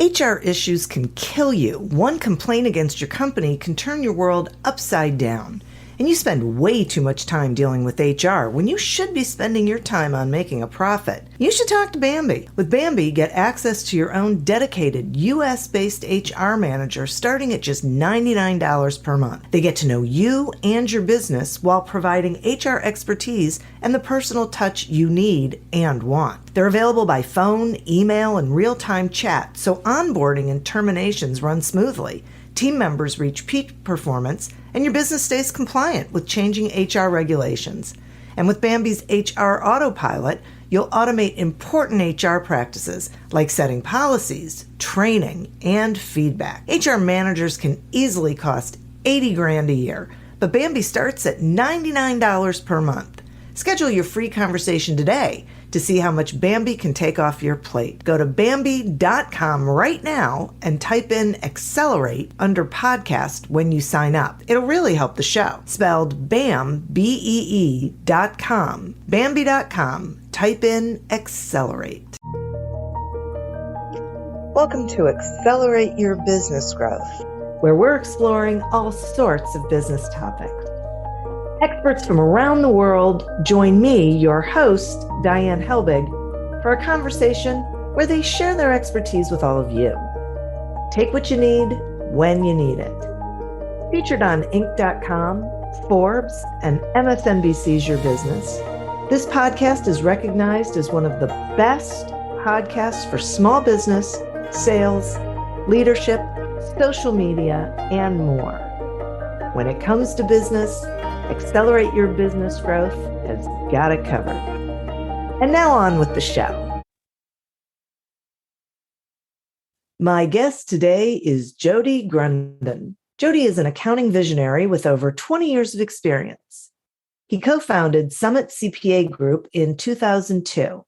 HR issues can kill you. One complaint against your company can turn your world upside down. And you spend way too much time dealing with HR when you should be spending your time on making a profit. You should talk to Bambi. With Bambi, get access to your own dedicated US-based HR manager starting at just $99 per month. They get to know you and your business while providing HR expertise and the personal touch you need and want. They're available by phone, email, and real-time chat, so onboarding and terminations run smoothly. Team members reach peak performance, and your business stays compliant with changing HR regulations. And with Bambi's HR Autopilot, you'll automate important HR practices like setting policies, training, and feedback. HR managers can easily cost $80,000 a year, but Bambi starts at $99 per month. Schedule your free conversation today to see how much Bambi can take off your plate. Go to Bambi.com right now and type in Accelerate under podcast when you sign up. It'll really help the show. Spelled BAM, BEE.com. Bambi.com. Type in Accelerate. Welcome to Accelerate Your Business Growth, where we're exploring all sorts of business topics. Experts from around the world join me, your host, Diane Helbig, for a conversation where they share their expertise with all of you. Take what you need when you need it. Featured on Inc.com, Forbes, and MSNBC's Your Business, this podcast is recognized as one of the best podcasts for small business, sales, leadership, social media, and more. When it comes to business, Accelerate Your Business Growth has got it covered. And now on with the show. My guest today is Jody Grunden. Jody is an accounting visionary with over 20 years of experience. He co-founded Summit CPA Group in 2002.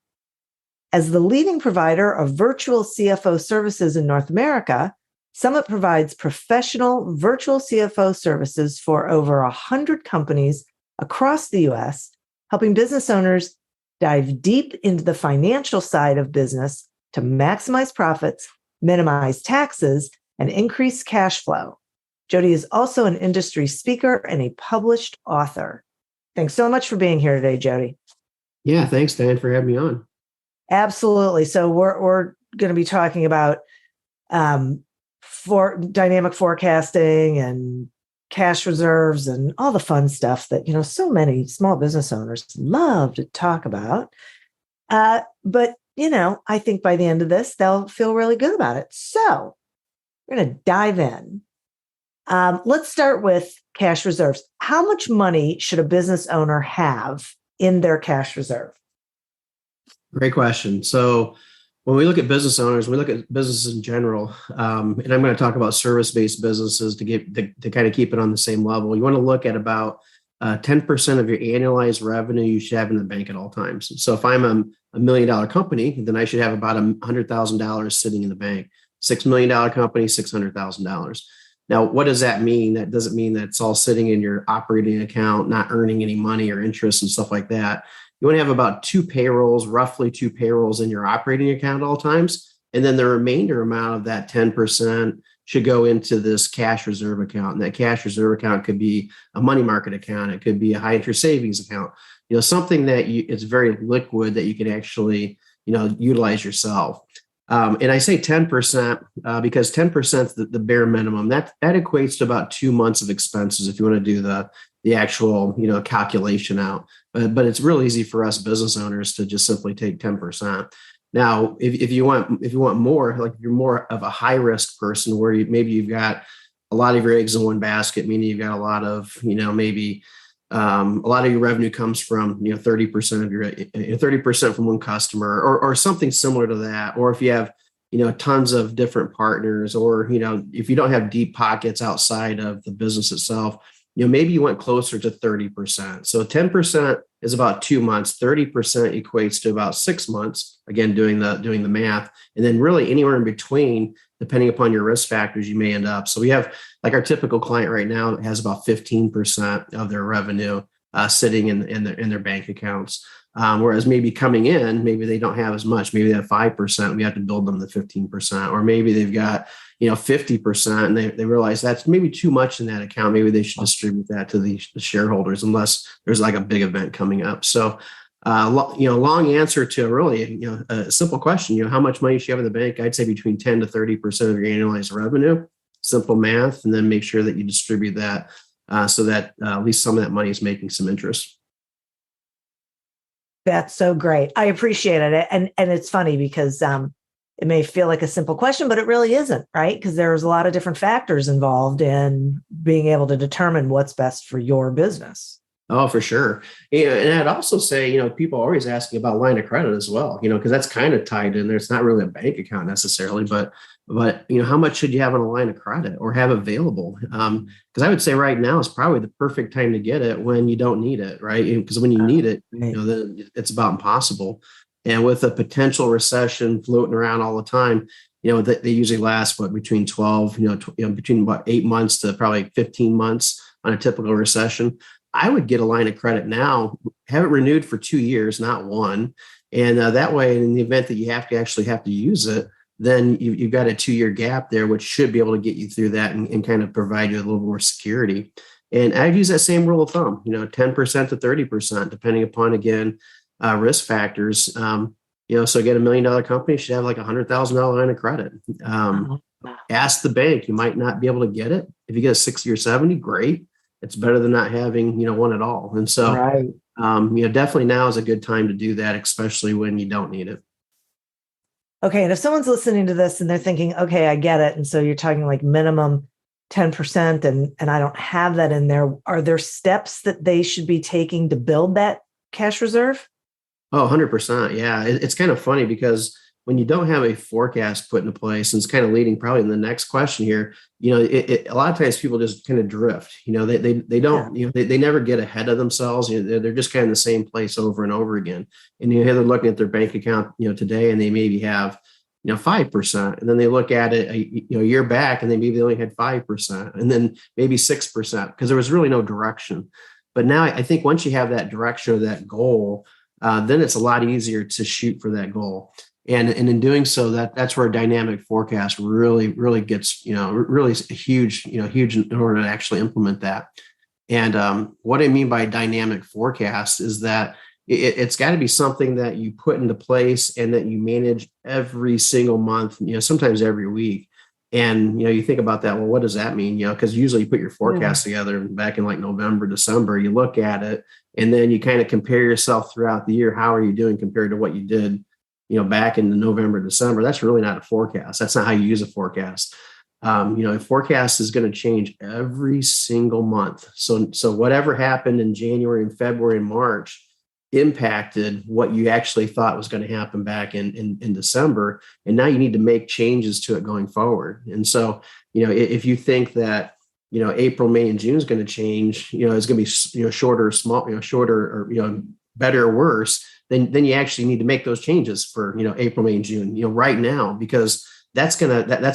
As the leading provider of virtual CFO services in North America, Summit provides professional virtual CFO services for over 100 companies across the U.S., helping business owners dive deep into the financial side of business to maximize profits, minimize taxes, and increase cash flow. Jody is also an industry speaker and a published author. Thanks so much for being here today, Jody. Yeah, thanks, Dan, for having me on. Absolutely. So we're going to be talking about for dynamic forecasting and cash reserves and all the fun stuff that, so many small business owners love to talk about. But, I think by the end of this, they'll feel really good about it. So we're going to dive in. Let's start with cash reserves. How much money should a business owner have in their cash reserve? Great question. So when we look at business owners, we look at businesses in general, and I'm going to talk about service-based businesses to kind of keep it on the same level. You want to look at about 10% of your annualized revenue you should have in the bank at all times. So if I'm a $1 million company, then I should have about $100,000 sitting in the bank. $6 million company, $600,000. Now, what does that mean? That doesn't mean that it's all sitting in your operating account, not earning any money or interest and stuff like that. You want to have about roughly two payrolls in your operating account at all times. And then the remainder amount of that 10% should go into this cash reserve account. And that cash reserve account could be a money market account. It could be a high interest savings account, something that it's very liquid that you can actually, utilize yourself. And I say 10% because 10% is the bare minimum. That equates to about 2 months of expenses if you want to do the actual, calculation out. But it's real easy for us business owners to just simply take 10%. Now, if you want more, like if you're more of a high risk person where maybe you've got a lot of your eggs in one basket, meaning you've got a lot of, maybe a lot of your revenue comes from 30% of your 30% from one customer or something similar to that. Or if you have tons of different partners, or if you don't have deep pockets outside of the business itself, maybe you went closer to 30%. So 10% is about 2 months. 30% equates to about 6 months. Again, doing the math, and then really anywhere in between, depending upon your risk factors, you may end up. So we have like our typical client right now that has about 15% of their revenue sitting in their bank accounts. Whereas maybe coming in, maybe they don't have as much. Maybe they have 5%. We have to build them to 15%. Or maybe they've got 50%, and they realize that's maybe too much in that account. Maybe they should distribute that to the shareholders unless there's like a big event coming up. So, long answer to a really, a simple question, how much money should you have in the bank? I'd say between 10 to 30% of your annualized revenue, simple math, and then make sure that you distribute that so that at least some of that money is making some interest. That's so great. I appreciate it. And it's funny because it may feel like a simple question, but it really isn't, right? Because there's a lot of different factors involved in being able to determine what's best for your business. Oh, for sure. And I'd also say, people are always asking about line of credit as well, because that's kind of tied in there. It's not really a bank account necessarily, but how much should you have on a line of credit or have available? Because I would say right now is probably the perfect time to get it when you don't need it, right? Because when you need it, then it's about impossible. And with a potential recession floating around all the time, they usually last between 12, between 8 months to probably 15 months on a typical recession. I would get a line of credit now, have it renewed for 2 years, not one. And that way, in the event that you have to use it, then you've got a 2-year gap there, which should be able to get you through that and kind of provide you a little more security. And I'd use that same rule of thumb, 10% to 30%, depending upon, again, risk factors. So again, $1 million company should have like $100,000 line of credit. Ask the bank. You might not be able to get it. If you get a 60 or 70, great. It's better than not having, one at all. And so, definitely now is a good time to do that, especially when you don't need it. Okay. And if someone's listening to this and they're thinking, okay, I get it. And so you're talking like minimum 10% and I don't have that in there. Are there steps that they should be taking to build that cash reserve? Oh, 100%. Yeah. It's kind of funny because when you don't have a forecast put into place, and it's kind of leading probably in the next question here, a lot of times people just kind of drift, they don't, they never get ahead of themselves. They're just kind of in the same place over and over again. And they're looking at their bank account, today, and they maybe have, 5%. And then they look at it, a year back, and they only had 5%, and then maybe 6% because there was really no direction. But now I think once you have that direction or that goal, then it's a lot easier to shoot for that goal. And in doing so, that's where a dynamic forecast really gets, really huge in order to actually implement that. And what I mean by dynamic forecast is that it's got to be something that you put into place and that you manage every single month, sometimes every week. And, you think about that. Well, what does that mean? Because usually you put your forecast together back in like November, December, you look at it and then you kind of compare yourself throughout the year. How are you doing compared to what you did back in the November, December? That's really not a forecast. That's not how you use a forecast. A forecast is going to change every single month. So whatever happened in January and February and March impacted what you actually thought was going to happen back in December. And now you need to make changes to it going forward. And so, if you think that, April, May, and June is going to change, it's going to be, shorter, small, shorter, or, better or worse, then you actually need to make those changes for, April, May, and June, right now, because that's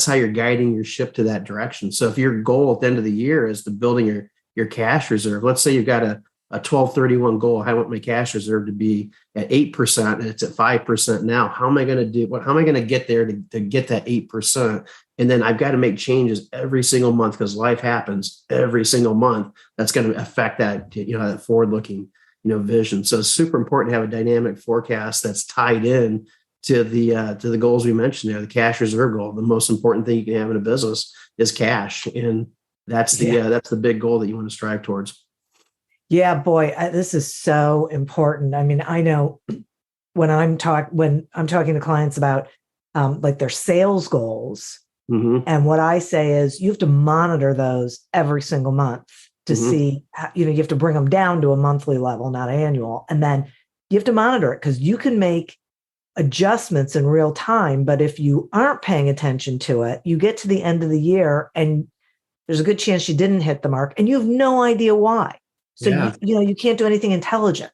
how you're guiding your ship to that direction. So if your goal at the end of the year is to building your cash reserve, let's say you've got a 12/31 goal. I want my cash reserve to be at 8% and it's at 5% now. How am I going to do what? How am I going to get there to get that 8%? And then I've got to make changes every single month because life happens every single month. That's going to affect that, that forward-looking, vision. So it's super important to have a dynamic forecast that's tied in to the goals we mentioned there. The cash reserve goal. The most important thing you can have in a business is cash, and that's the big goal that you want to strive towards. Yeah, boy, this is so important. I mean, I know when I'm talking to clients about like their sales goals, and what I say is you have to monitor those every single month to see, you have to bring them down to a monthly level, not annual. And then you have to monitor it because you can make adjustments in real time. But if you aren't paying attention to it, you get to the end of the year and there's a good chance you didn't hit the mark and you have no idea why. So, you can't do anything intelligent.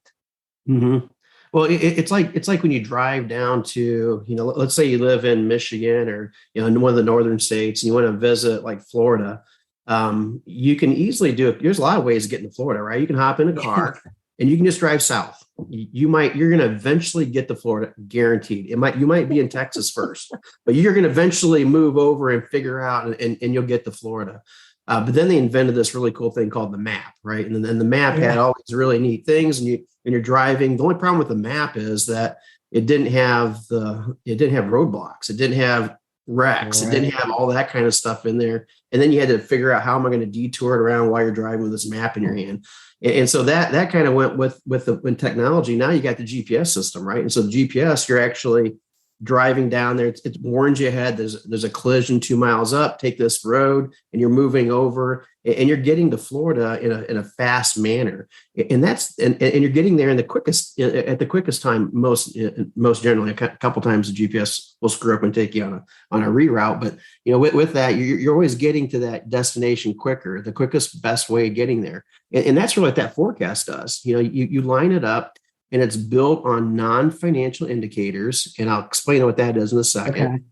Well, it's like when you drive down to, let's say you live in Michigan or, in one of the northern states and you want to visit like Florida. You can easily do it. There's a lot of ways to get into Florida, right? You can hop in a car and you can just drive south. You're going to eventually get to Florida, guaranteed. You might be in Texas first, but you're going to eventually move over and figure out, and you'll get to Florida. But then they invented this really cool thing called the map, right? And then the map had all these really neat things, and you're driving. The only problem with the map is that it didn't have roadblocks, it didn't have wrecks, it didn't have all that kind of stuff in there. And then you had to figure out, how am I going to detour it around while you're driving with this map in your hand? And so that kind of went with technology. Now you got the GPS system, right? And so the GPS, you're actually driving down there. It warns you ahead. There's a collision 2 miles up. Take this road, and you're moving over, and you're getting to Florida in a fast manner. And you're getting there at the quickest time. Most generally, a couple times the GPS will screw up and take you on a reroute. But with that, you're always getting to that destination quicker. The quickest, best way of getting there, and that's really what that forecast does. You line it up, and it's built on non-financial indicators. And I'll explain what that is in a second. Okay.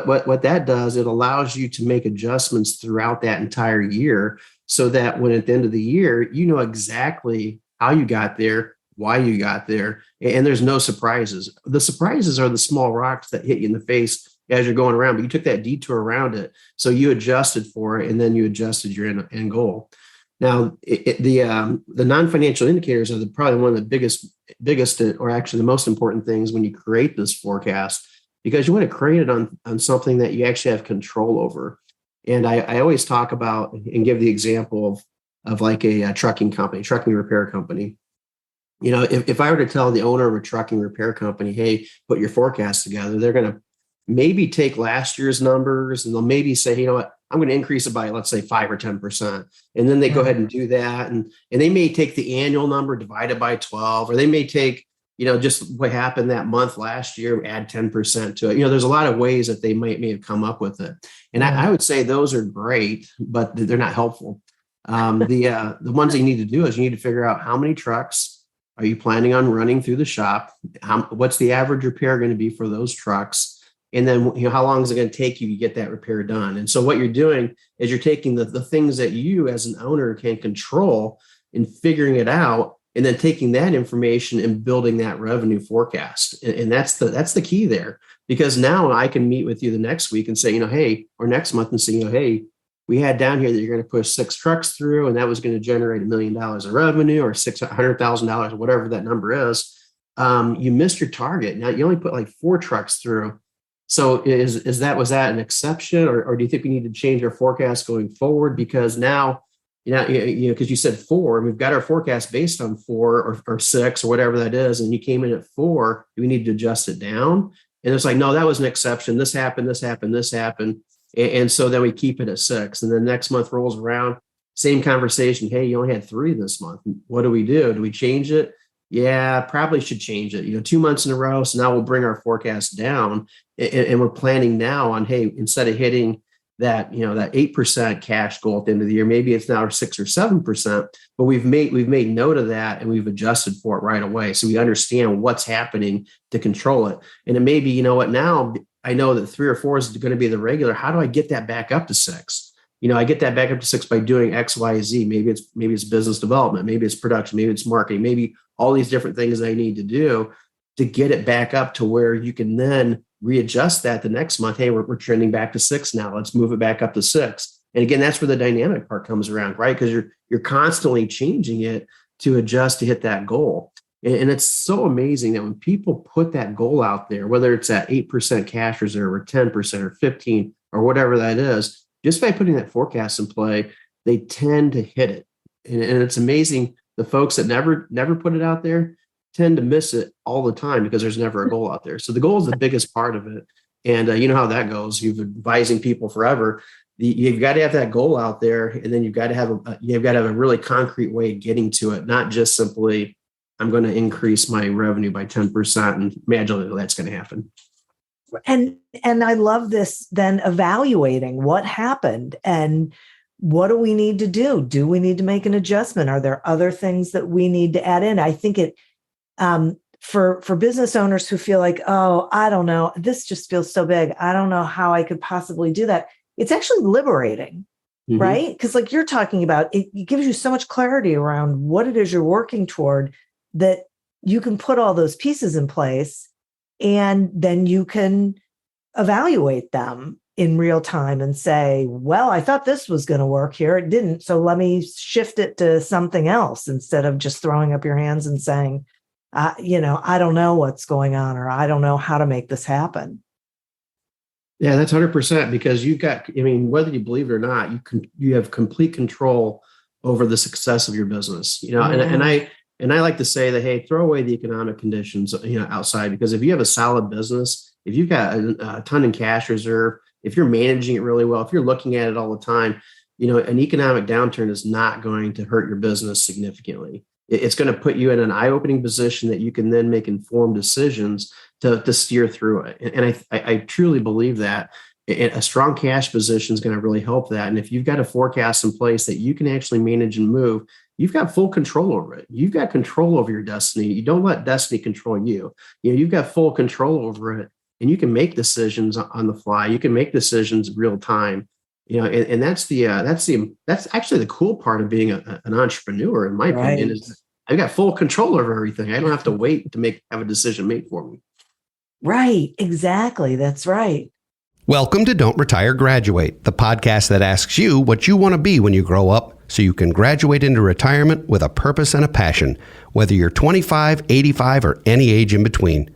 What that does, it allows you to make adjustments throughout that entire year, so that when at the end of the year, you know exactly how you got there, why you got there, and there's no surprises. The surprises are the small rocks that hit you in the face as you're going around, but you took that detour around it. So you adjusted for it, and then you adjusted your end goal. Now, the non-financial indicators are probably one of the biggest, or actually the most important things when you create this forecast, because you want to create it on something that you actually have control over. And I always talk about and give the example of like a trucking repair company. If I were to tell the owner of a trucking repair company, hey, put your forecast together, they're going to maybe take last year's numbers, and they'll maybe say, you know what, I'm going to increase it by, let's say, 5 or 10%. And then they go ahead and do that. And they may take the annual number divided by 12, or they may take, just what happened that month last year, add 10% to it. There's a lot of ways that they may have come up with it. And I would say those are great, but they're not helpful. The ones that you need to do is you need to figure out, how many trucks are you planning on running through the shop? What's the average repair going to be for those trucks? And then, how long is it going to take you to get that repair done? And so what you're doing is you're taking the things that you as an owner can control and figuring it out, and then taking that information and building that revenue forecast. And that's the key there, because now I can meet with you the next week and say, hey, or next month and say, hey, we had down here that you're going to push 6 trucks through, and that was going to generate $1 million of revenue, or $600,000, or whatever that number is. You missed your target. Now you only put like 4 trucks through. So was that an exception, or do you think we need to change our forecast going forward? Because now, because you said 4, and we've got our forecast based on 4 or 6 or whatever that is, and you came in at 4, do we need to adjust it down? And it's like, no, that was an exception. This happened. And so then we keep it at 6. And then next month rolls around, same conversation. Hey, you only had 3 this month. What do we do? Do we change it? Yeah, probably should change it. 2 months in a row. So now we'll bring our forecast down, and we're planning now on, hey, instead of hitting that 8% cash goal at the end of the year, maybe it's now 6 or 7%. But we've made note of that, and we've adjusted for it right away, so we understand what's happening to control it. And it may be, now I know that 3 or 4 is going to be the regular. How do I get that back up to 6? I get that back up to 6 by doing X, Y, Z. Maybe it's business development. Maybe it's production. Maybe it's marketing. Maybe all these different things I need to do to get it back up to where you can then readjust that the next month. Hey, we're trending back to 6 now. Let's move it back up to 6. And again, that's where the dynamic part comes around, right? Because you're constantly changing it to adjust to hit that goal. And it's so amazing that when people put that goal out there, whether it's at 8% cash reserve or 10% or 15 or whatever that is, just by putting that forecast in play, they tend to hit it. And it's amazing. The folks that never put it out there tend to miss it all the time, because there's never a goal out there. So the goal is the biggest part of it. And you know how that goes. You've been advising people forever. You've got to have that goal out there, and then you've got to have a really concrete way of getting to it, not just simply, I'm going to increase my revenue by 10% and magically that's going to happen. And I love this, then evaluating what happened and what do we need to do? Do we need to make an adjustment? Are there other things that we need to add in? I think it, for business owners who feel like, oh, I don't know, this just feels so big, I don't know how I could possibly do that. It's actually liberating, right? Because like you're talking about, it gives you so much clarity around what it is you're working toward. that you can put all those pieces in place, and then you can evaluate them in real time and say, well, I thought this was going to work here. It didn't. So let me shift it to something else, instead of just throwing up your hands and saying, I don't know what's going on, or I don't know how to make this happen. Yeah, that's 100%, because you've got, whether you believe it or not, you have complete control over the success of your business, and I like to say that, hey, throw away the economic conditions, outside, because if you have a solid business, if you've got a ton in cash reserve, if you're managing it really well, if you're looking at it all the time, an economic downturn is not going to hurt your business significantly. It's going to put you in an eye-opening position that you can then make informed decisions to steer through it. And I truly believe that a strong cash position is going to really help that. And if you've got a forecast in place that you can actually manage and move, you've got full control over it. You've got control over your destiny. You don't let destiny control you. You've got full control over it, and you can make decisions on the fly. You can make decisions real time. And that's actually the cool part of being an entrepreneur, in my opinion, is I've got full control over everything. I don't have to wait to have a decision made for me. Right. Exactly. That's right. Welcome to Don't Retire, Graduate, the podcast that asks you what you want to be when you grow up so you can graduate into retirement with a purpose and a passion, whether you're 25, 85, or any age in between.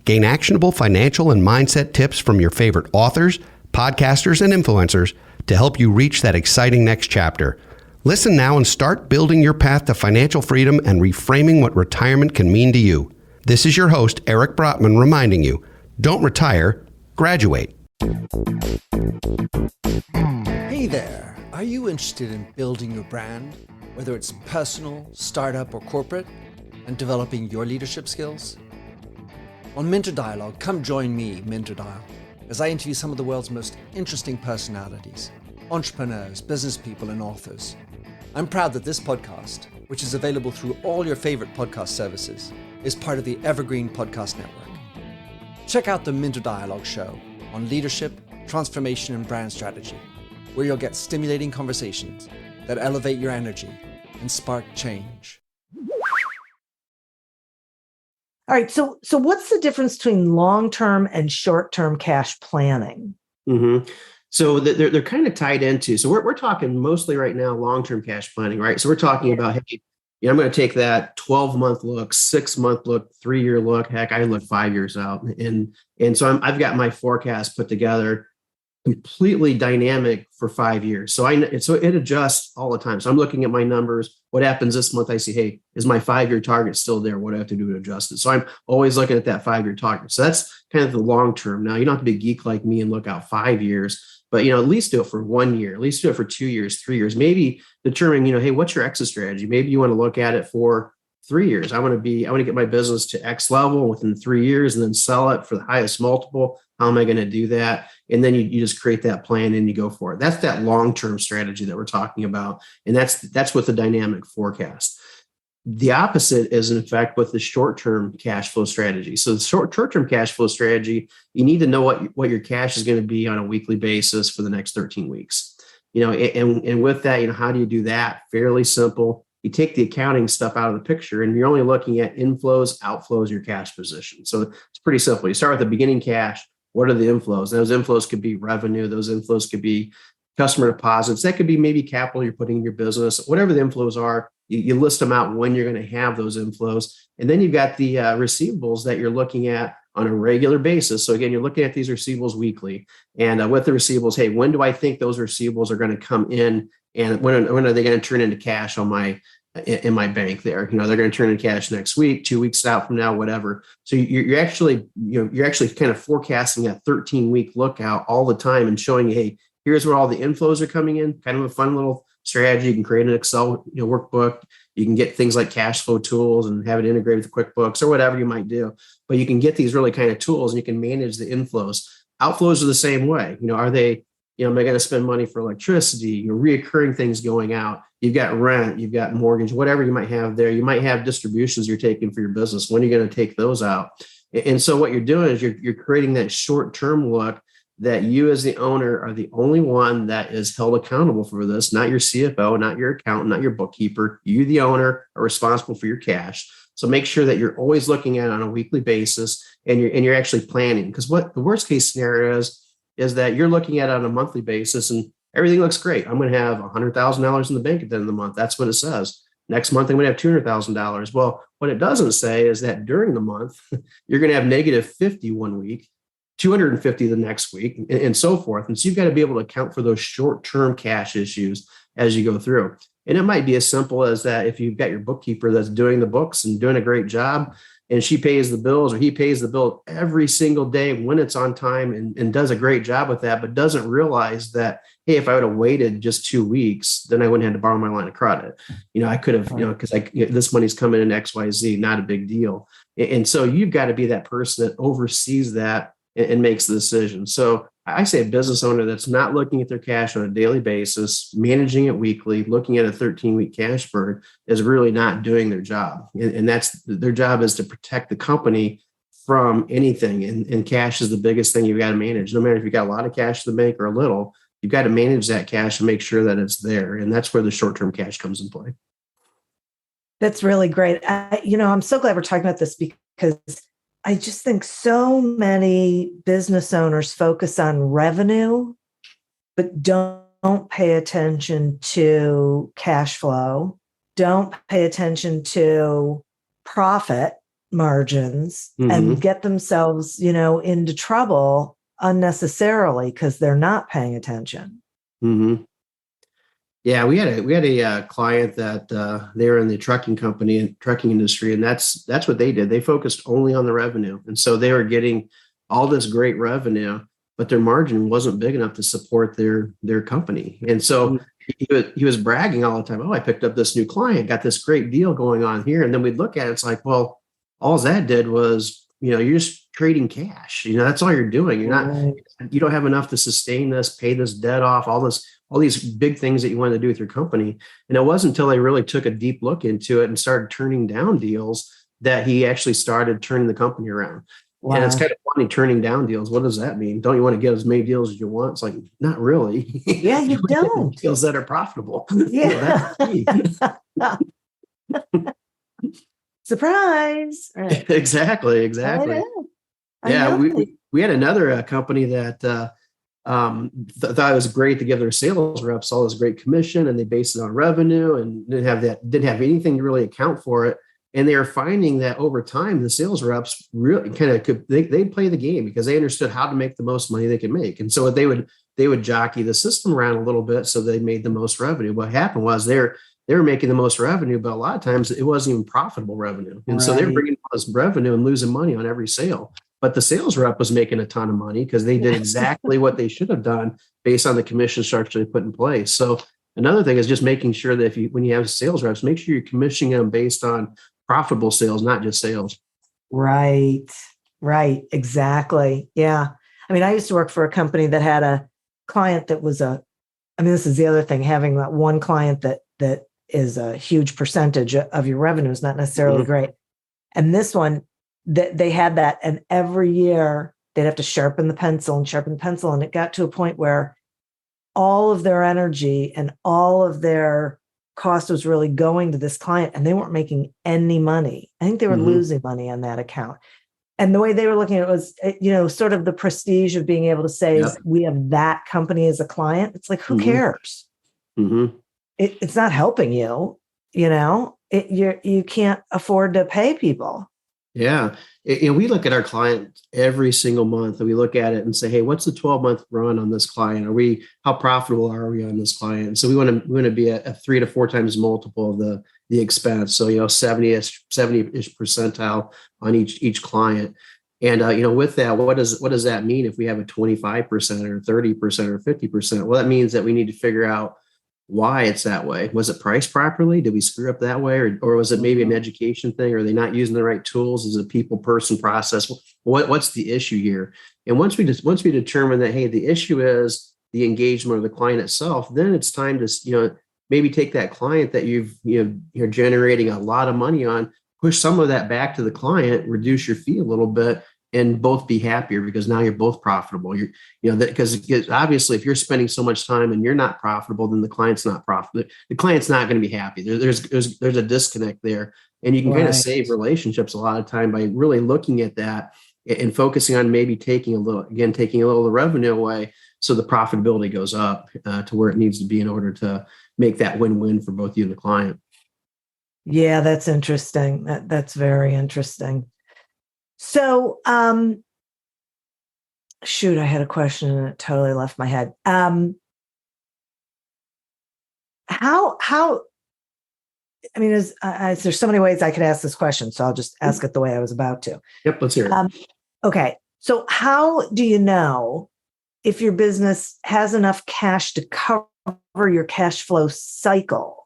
Gain actionable financial and mindset tips from your favorite authors, podcasters, and influencers to help you reach that exciting next chapter. Listen now and start building your path to financial freedom and reframing what retirement can mean to you. This is your host, Eric Brotman, reminding you, don't retire, graduate. Hey there. Are you interested in building your brand, whether it's personal, startup, or corporate, and developing your leadership skills? On Mentor Dialogue, come join me, Mentor Dial, as I interview some of the world's most interesting personalities, entrepreneurs, business people, and authors. I'm proud that this podcast, which is available through all your favorite podcast services, is part of the Evergreen Podcast Network. Check out the Mentor Dialogue show on leadership, transformation, and brand strategy, where you'll get stimulating conversations that elevate your energy and spark change. All right. So what's the difference between long-term and short-term cash planning? Mm-hmm. So they're kind of tied into. So we're talking mostly right now long-term cash planning, right? So we're talking about, hey, I'm going to take that 12-month look, 6-month look, 3-year look. Heck, I look 5 years out, and so I've got my forecast put together, completely dynamic for 5 years. So it adjusts all the time. So I'm looking at my numbers. What happens this month? I see, hey, is my 5-year target still there? What do I have to do to adjust it? So I'm always looking at that 5-year target. So that's kind of the long term. Now, you don't have to be a geek like me and look out 5 years, but at least do it for 1 year, at least do it for 2 years, 3 years, maybe determine, hey, what's your exit strategy? Maybe you want to look at it for 3 years. I want to get my business to X level within 3 years and then sell it for the highest multiple. How am I going to do that? And then you just create that plan and you go for it. That's that long-term strategy that we're talking about. And that's with the dynamic forecast. The opposite is in effect with the short-term cash flow strategy. So the short-term cash flow strategy, you need to know what your cash is going to be on a weekly basis for the next 13 weeks. And with that, how do you do that? Fairly simple. You take the accounting stuff out of the picture and you're only looking at inflows, outflows, your cash position. So it's pretty simple. You start with the beginning cash. What are the inflows? Those inflows could be revenue. Those inflows could be customer deposits. That could be maybe capital you're putting in your business. Whatever the inflows are, you list them out when you're going to have those inflows. And then you've got the receivables that you're looking at on a regular basis. So again, you're looking at these receivables weekly. And with the receivables, hey, when do I think those receivables are going to come in? And when are they going to turn into cash in my bank there? They're going to turn into cash next week, 2 weeks out from now, whatever. So you're actually kind of forecasting a 13-week lookout all the time and showing you, hey, here's where all the inflows are coming in. Kind of a fun little strategy. You can create an Excel workbook. You can get things like cash flow tools and have it integrated with QuickBooks or whatever you might do. But you can get these really kind of tools and you can manage the inflows. Outflows are the same way. Are they, am I going to spend money for electricity, reoccurring things going out? You've got rent, you've got mortgage, whatever you might have there. You might have distributions you're taking for your business. When are you going to take those out? And so what you're doing is you're creating that short-term look that you as the owner are the only one that is held accountable for this, not your CFO, not your accountant, not your bookkeeper. You, the owner, are responsible for your cash. So make sure that you're always looking at it on a weekly basis, and you're actually planning. Because what the worst case scenario is that you're looking at it on a monthly basis and everything looks great. I'm going to have $100,000 in the bank at the end of the month. That's what it says. Next month, I'm going to have $200,000. Well, what it doesn't say is that during the month, you're going to have negative 50 one week, 250 the next week, and so forth. And so you've got to be able to account for those short-term cash issues as you go through. And it might be as simple as that if you've got your bookkeeper that's doing the books and doing a great job, and she pays the bills or he pays the bill every single day when it's on time and does a great job with that, but doesn't realize that, hey, if I would have waited just 2 weeks, then I wouldn't have to borrow my line of credit. I could have, because this money's coming in XYZ, not a big deal. And so you've got to be that person that oversees that and makes the decision. So I say a business owner that's not looking at their cash on a daily basis, managing it weekly, looking at a 13-week cash burn is really not doing their job. And that's their job is to protect the company from anything. And cash is the biggest thing you've got to manage. No matter if you've got a lot of cash in the bank or a little, you've got to manage that cash and make sure that it's there. And that's where the short-term cash comes in play. That's really great. I'm so glad we're talking about this because I just think so many business owners focus on revenue, but don't pay attention to cash flow, don't pay attention to profit margins, and get themselves, into trouble unnecessarily because they're not paying attention. Mm-hmm. Yeah, we had a client that they were in the trucking industry, and that's what they did. They focused only on the revenue, and so they were getting all this great revenue, but their margin wasn't big enough to support their company. And so he was bragging all the time. Oh, I picked up this new client, got this great deal going on here, and then we'd look at it. It's like, well, all that did was, you're just trading cash. That's all you're doing. You don't have enough to sustain this, pay this debt off, all these big things that you wanted to do with your company. And it wasn't until they really took a deep look into it and started turning down deals that he actually started turning the company around. Wow. And it's kind of funny, turning down deals. What does that mean? Don't you want to get as many deals as you want? It's like, not really. Yeah, you don't. Deals that are profitable. Yeah. Surprise. Right. Exactly. I know. We had another company that thought it was great to give their sales reps all this great commission, and they based it on revenue and didn't have anything to really account for it. And they were finding that over time, the sales reps really kind of they play the game because they understood how to make the most money they could make. And so they would jockey the system around a little bit so they made the most revenue. What happened was they were making the most revenue, but a lot of times it wasn't even profitable revenue. And so they were bringing all this revenue and losing money on every sale. But the sales rep was making a ton of money because they did exactly what they should have done based on the commission structure they put in place. So another thing is just making sure that when you have sales reps, make sure you're commissioning them based on profitable sales, not just sales. Right. Exactly. Yeah. I mean, I used to work for a company that had a client that was this is the other thing, having that one client that is a huge percentage of your revenue is not necessarily great. And this one, they had that, and every year they'd have to sharpen the pencil. And it got to a point where all of their energy and all of their cost was really going to this client, and they weren't making any money. I think they were losing money on that account. And the way they were looking at it was, sort of the prestige of being able to say, we have that company as a client. It's like, who cares? It's not helping you, you can't afford to pay people. Yeah. We look at our client every single month, and we look at it and say, hey, what's the 12-month run on this client? How profitable are we on this client? And so we want to be a 3 to 4 times multiple of the expense. So, 70-ish percentile on each client. And, with that, what does that mean if we have a 25% or 30% or 50%? Well, that means that we need to figure out why it's that way. Was it priced properly? Did we screw up that way? Or was it maybe an education thing? Are they not using the right tools? Is it a people person process? What's the issue here? And once we determine that, hey, the issue is the engagement of the client itself, then it's time to, maybe take that client that you're generating a lot of money on, push some of that back to the client, reduce your fee a little bit, and both be happier because now you're both profitable. Because obviously if you're spending so much time and you're not profitable, then the client's not profitable. The client's not going to be happy. There's a disconnect there, and you can kind of save relationships a lot of time by really looking at that and focusing on maybe taking a little of the revenue away, so the profitability goes up to where it needs to be in order to make that win-win for both you and the client. Yeah, that's interesting. That's very interesting. So, shoot, I had a question and it totally left my head. There's so many ways I could ask this question, so I'll just ask it the way I was about to. Yep, let's hear it. Okay. So how do you know if your business has enough cash to cover your cash flow cycle?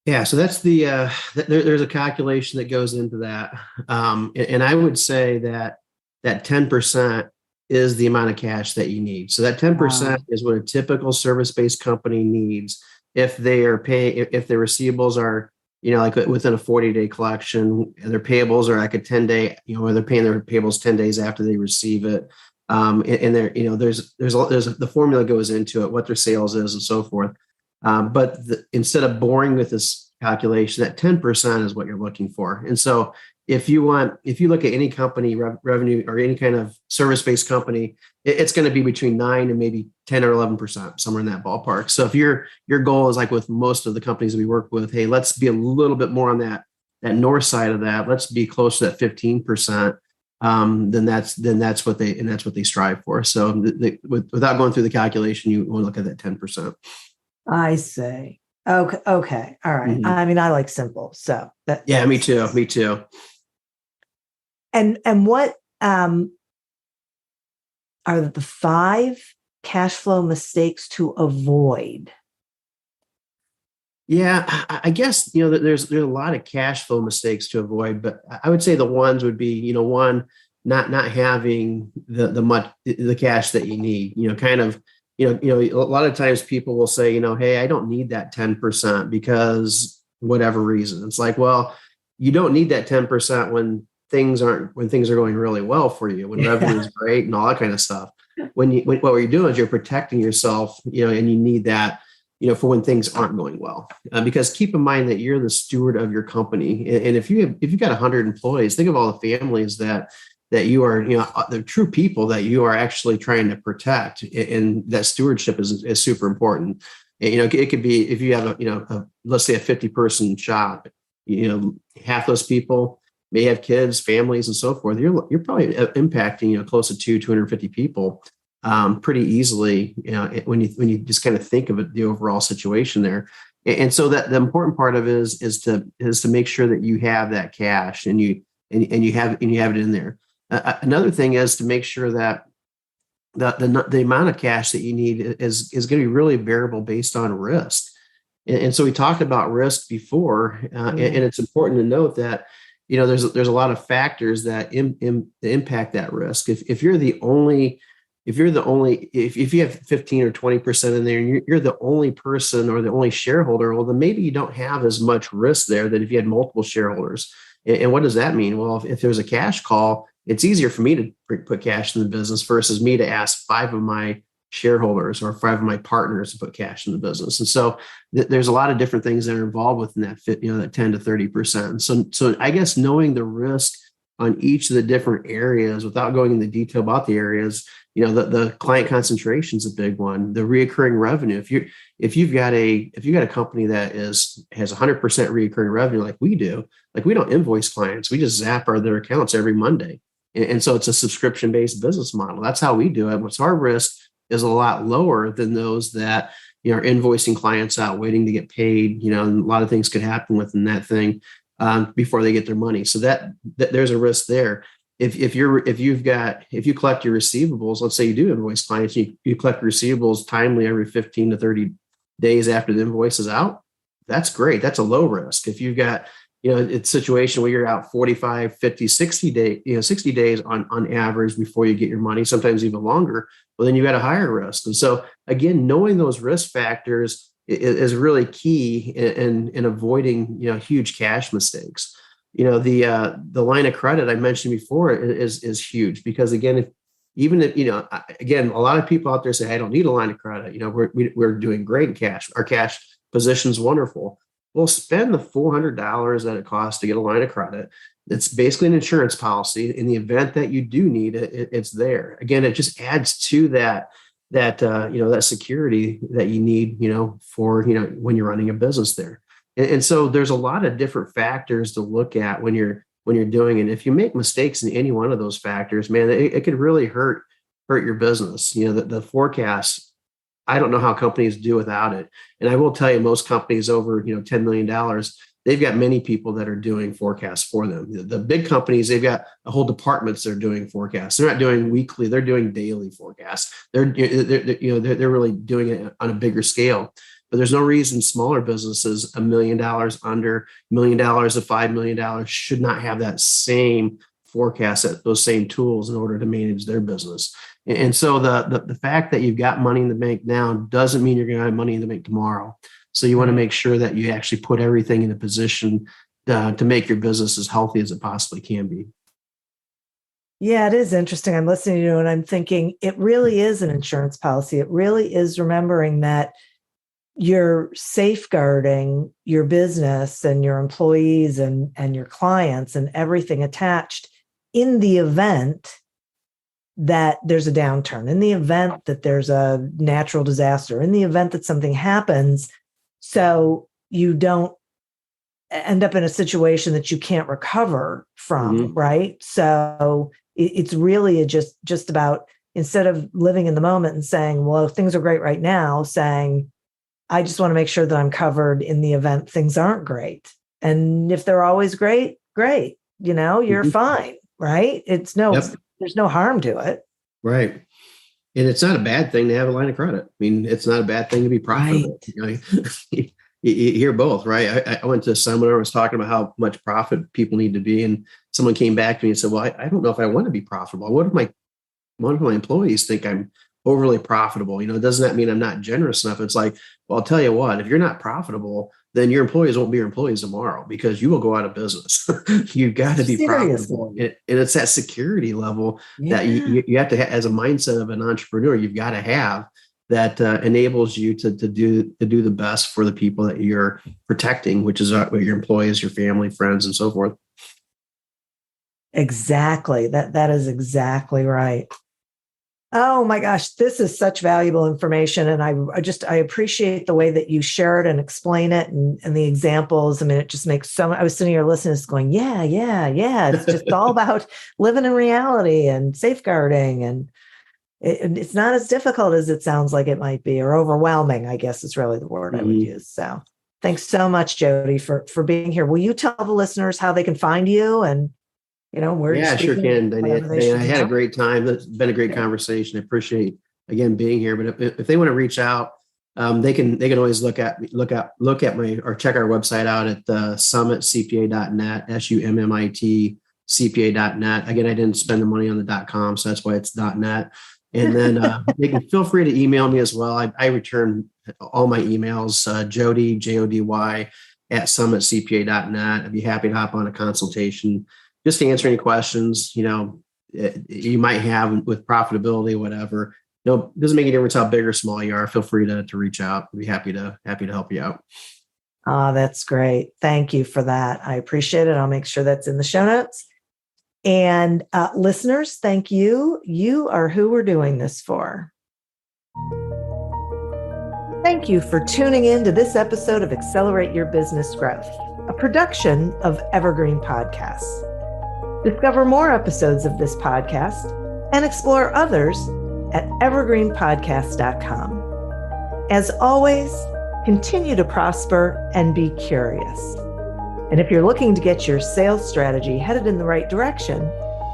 Yeah, so that's there's a calculation that goes into that. And I would say that 10% is the amount of cash that you need. So that 10% is what a typical service-based company needs if their receivables are, like within a 40-day collection, and their payables are like a 10-day, where they're paying their payables 10 days after they receive it. And there, there's the formula goes into it, what their sales is and so forth. But instead of boring with this calculation, that 10% is what you're looking for. And so if you look at any company revenue or any kind of service-based company, it's going to be between 9 and maybe 10 or 11%, somewhere in that ballpark. So if your goal is like with most of the companies we work with, hey, let's be a little bit more on that north side of that. Let's be close to that 15%. Then that's what they strive for. So without going through the calculation, you want to look at that 10%. I see. Okay. All right. Mm-hmm. I mean, I like simple. So yeah, me too. And what are the 5 cash flow mistakes to avoid? Yeah, I guess, there's a lot of cash flow mistakes to avoid, but I would say the ones would be, one, not having the cash that you need, a lot of times people will say, hey, I don't need that 10% because whatever reason. It's like, well, you don't need that 10% when things are going really well for you, when revenue is great and all that kind of stuff. What you're doing is you're protecting yourself, and you need that, for when things aren't going well. Because keep in mind that you're the steward of your company. And if you've got 100 employees, think of all the families that you are, the true people that you are actually trying to protect. And that stewardship is super important. And, it could be, if you have let's say a 50-person shop, half those people may have kids, families, and so forth. You're probably impacting, close to 250 people pretty easily, when you just kind of think of it, the overall situation there. And so that the important part of it is to make sure that you have that cash and you have it in there. Another thing is to make sure that the amount of cash that you need is going to be really variable based on risk. And so we talked about risk before, and it's important to note that there's a lot of factors that impact that risk. If you have 15 or 20% in there and you're the only person or the only shareholder, well, then maybe you don't have as much risk there than if you had multiple shareholders. And what does that mean? Well, if there's a cash call, it's easier for me to put cash in the business versus me to ask 5 of my shareholders or 5 of my partners to put cash in the business. And so there's a lot of different things that are involved within that that 10 to 30%. So I guess knowing the risk on each of the different areas without going into detail about the areas, the client concentration is a big one. The reoccurring revenue. If you've got a company that has 100% reoccurring revenue like we do, like we don't invoice clients, we just zap their accounts every Monday. And so it's a subscription-based business model. That's how we do it. So our risk is a lot lower than those that are invoicing clients out, waiting to get paid. And a lot of things could happen within that thing before they get their money. So that there's a risk there. If you collect your receivables, let's say you do invoice clients, you collect receivables timely every 15 to 30 days after the invoice is out, that's great. That's a low risk. If you've got, it's a situation where you're out 45, 50, 60 days on average before you get your money, sometimes even longer, well, then you got a higher risk. And so again, knowing those risk factors is really key in avoiding, huge cash mistakes. the line of credit I mentioned before is huge, because again, again, a lot of people out there say, "I don't need a line of credit." We're doing great in cash. Our cash position's wonderful. Well, spend the $400 that it costs to get a line of credit. It's basically an insurance policy. In the event that you do need it, it's there. Again, it just adds to that security that you need, for, when you're running a business there. And so there's a lot of different factors to look at when you're doing it. If you make mistakes in any one of those factors, man, it could really hurt your business. The forecast, I don't know how companies do without it. And I will tell you, most companies over, $10 million, they've got many people that are doing forecasts for them. The big companies, they've got a whole departments that are doing forecasts. They're not doing weekly; they're doing daily forecasts. They're really doing it on a bigger scale. But there's no reason smaller businesses, $1 million under, $1 million to $5 million, should not have that same forecast, those same tools in order to manage their business. And so the fact that you've got money in the bank now doesn't mean you're going to have money in the bank tomorrow. So you want to make sure that you actually put everything in a position to make your business as healthy as it possibly can be. Yeah, it is interesting. I'm listening to you and I'm thinking it really is an insurance policy. It really is remembering that you're safeguarding your business and your employees and your clients and everything attached in the event that there's a downturn, in the event that there's a natural disaster, in the event that something happens, so you don't end up in a situation that you can't recover from, right? So it's really just about, instead of living in the moment and saying, well, things are great right now, saying, I just want to make sure that I'm covered in the event things aren't great. And if they're always great, you're fine, right? There's no harm to it. Right. And it's not a bad thing to have a line of credit. I mean, it's not a bad thing to be profitable. Right. You hear both, right? I went to a seminar, I was talking about how much profit people need to be. And someone came back to me and said, well, I don't know if I want to be profitable. What if my employees think I'm overly profitable? Doesn't that mean I'm not generous enough? It's like, well, I'll tell you what, if you're not profitable, then your employees won't be your employees tomorrow, because you will go out of business. You've got to be profitable. And it's that security level that you have to have as a mindset of an entrepreneur. You've got to have that enables you to do the best for the people that you're protecting, which is your employees, your family, friends, and so forth. Exactly. That is exactly right. Oh my gosh, this is such valuable information. And I appreciate the way that you share it and explain it and the examples. I mean, it just makes I was sitting here listening to this going, yeah. It's just all about living in reality and safeguarding. And it's not as difficult as it sounds like it might be, or overwhelming, I guess is really the word I would use. So thanks so much, Jody, for being here. Will you tell the listeners how they can find you and where? Yeah, sure can. Diane, I had a great time. It's been a great conversation. I appreciate, again, being here. But if they want to reach out, they can always look at or check our website out at summitcpa.net, SUMMIT CPA.net. Again, I didn't spend the money on the .com, so that's why it's .net. And then they can feel free to email me as well. I return all my emails, Jody, Jody, at summitcpa.net. I'd be happy to hop on a consultation just to answer any questions, you might have with profitability, whatever. It doesn't make any difference how big or small you are. Feel free to reach out. I'd be happy to help you out. Oh, that's great. Thank you for that. I appreciate it. I'll make sure that's in the show notes. And listeners, thank you. You are who we're doing this for. Thank you for tuning in to this episode of Accelerate Your Business Growth, a production of Evergreen Podcasts. Discover more episodes of this podcast and explore others at evergreenpodcast.com. As always, continue to prosper and be curious. And if you're looking to get your sales strategy headed in the right direction,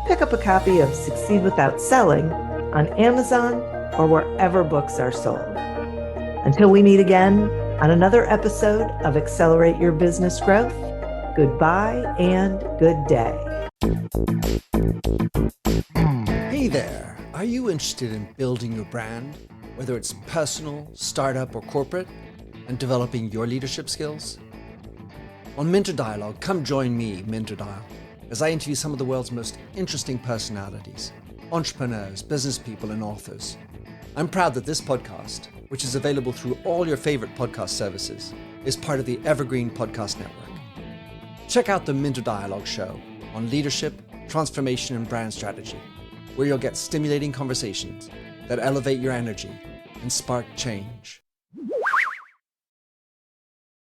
pick up a copy of Succeed Without Selling on Amazon or wherever books are sold. Until we meet again on another episode of Accelerate Your Business Growth, goodbye and good day. Hey there, are you interested in building your brand, whether it's personal, startup, or corporate, and developing your leadership skills? On Minter Dialogue, come join me, Minter Dial, as I interview some of the world's most interesting personalities, entrepreneurs, business people, and authors. I'm proud that this podcast, which is available through all your favorite podcast services, is part of the Evergreen Podcast Network. Check out the Minter Dialogue show on leadership, transformation, and brand strategy, where you'll get stimulating conversations that elevate your energy and spark change.